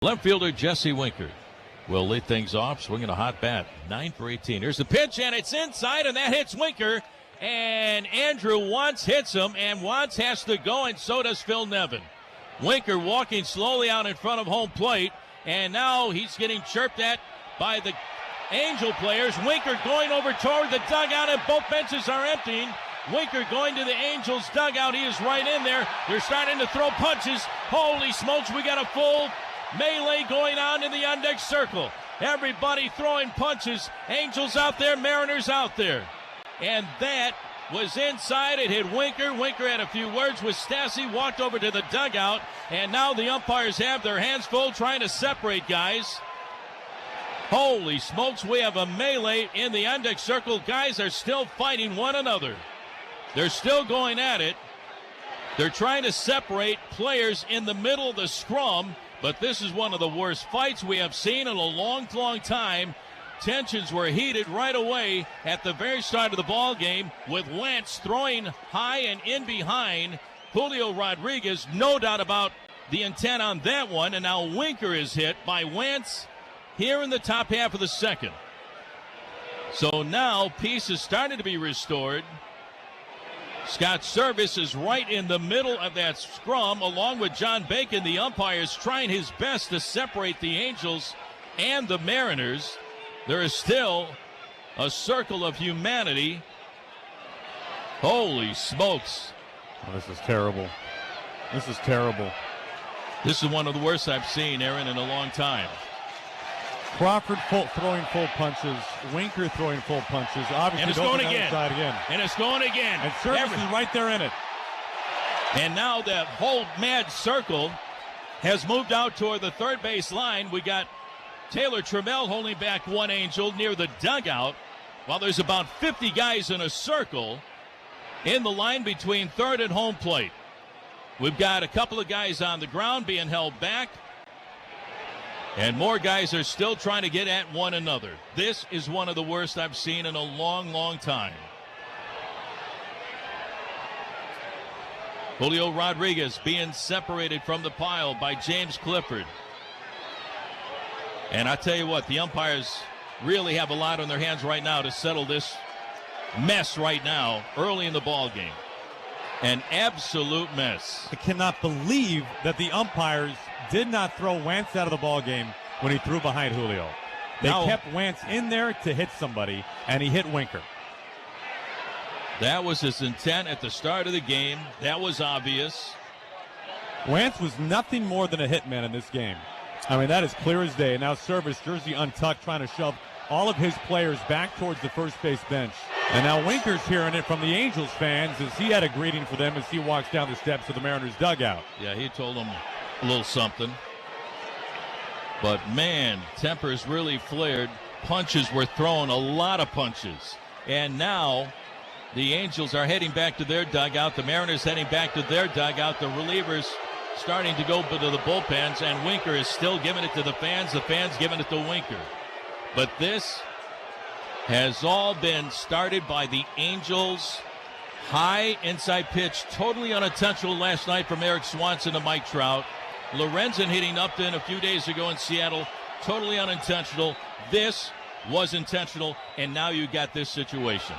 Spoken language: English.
Left fielder Jesse Winker will lead things off, swinging a hot bat. 9 for 18. Here's the pitch, and it's inside, and that hits Winker. And Andrew Wantz hits him, and Wantz has to go, and so does Phil Nevin. Winker walking slowly out in front of home plate, and now he's getting chirped at by the Angel players. Winker going over toward the dugout, and both benches are emptying. Winker going to the Angels dugout. He is right in there. They're starting to throw punches. Holy smokes, we got a full melee going on in the on-deck circle. Everybody throwing punches. Angels out there, Mariners out there. And that was inside. It hit Winker. Winker had a few words with Stassi, walked over to the dugout, and now the umpires have their hands full trying to separate guys. Holy smokes, we have a melee in the on-deck circle. Guys are still fighting one another. They're still going at it. They're trying to separate players in the middle of the scrum, but this is one of the worst fights we have seen in a long, long time. Tensions were heated right away at the very start of the ball game, with Wantz throwing high and in behind Julio Rodriguez. No doubt about the intent on that one. And now Winker is hit by Wantz here in the top half of the second. So now peace is starting to be restored. Scott Service is right in the middle of that scrum, along with John Bacon. The umpires trying his best to separate the Angels and the Mariners. There is still a circle of humanity. Holy smokes. Oh, this is terrible. This is terrible. This is one of the worst I've seen, Aaron, in a long time. Crawford throwing full punches. Winker throwing full punches. Obviously, and it's going again. again. And it's going again. And Service is right there in it. And now that whole mad circle has moved out toward the third base line. We got Taylor Trammell holding back one Angel near the dugout, while there's about 50 guys in a circle in the line between third and home plate. We've got a couple of guys on the ground being held back, and more guys are still trying to get at one another. This is one of the worst I've seen in a long, long time. Julio Rodriguez being separated from the pile by James Clifford. And I tell you what, the umpires really have a lot on their hands right now to settle this mess right now, early in the ball game. An absolute mess. I cannot believe that the umpires did not throw Wantz out of the ball game when he threw behind Julio. They kept Wantz in there to hit somebody, and he hit Winker. That was his intent at the start of the game. That was obvious. Wantz was nothing more than a hitman in this game. I mean, that is clear as day. Now Service, jersey untucked, trying to shove all of his players back towards the first base bench. And now Winker's hearing it from the Angels fans as he had a greeting for them as he walks down the steps of the Mariners dugout. Yeah, he told them a little something. But, man, tempers really flared. Punches were thrown, a lot of punches. And now the Angels are heading back to their dugout. The Mariners heading back to their dugout. The relievers starting to go to the bullpens, and Winker is still giving it to the fans giving it to Winker. But this has all been started by the Angels. High inside pitch, totally unintentional last night from Erik Swanson to Mike Trout. Lorenzen hitting Upton a few days ago in Seattle, totally unintentional. This was intentional, and now you got this situation.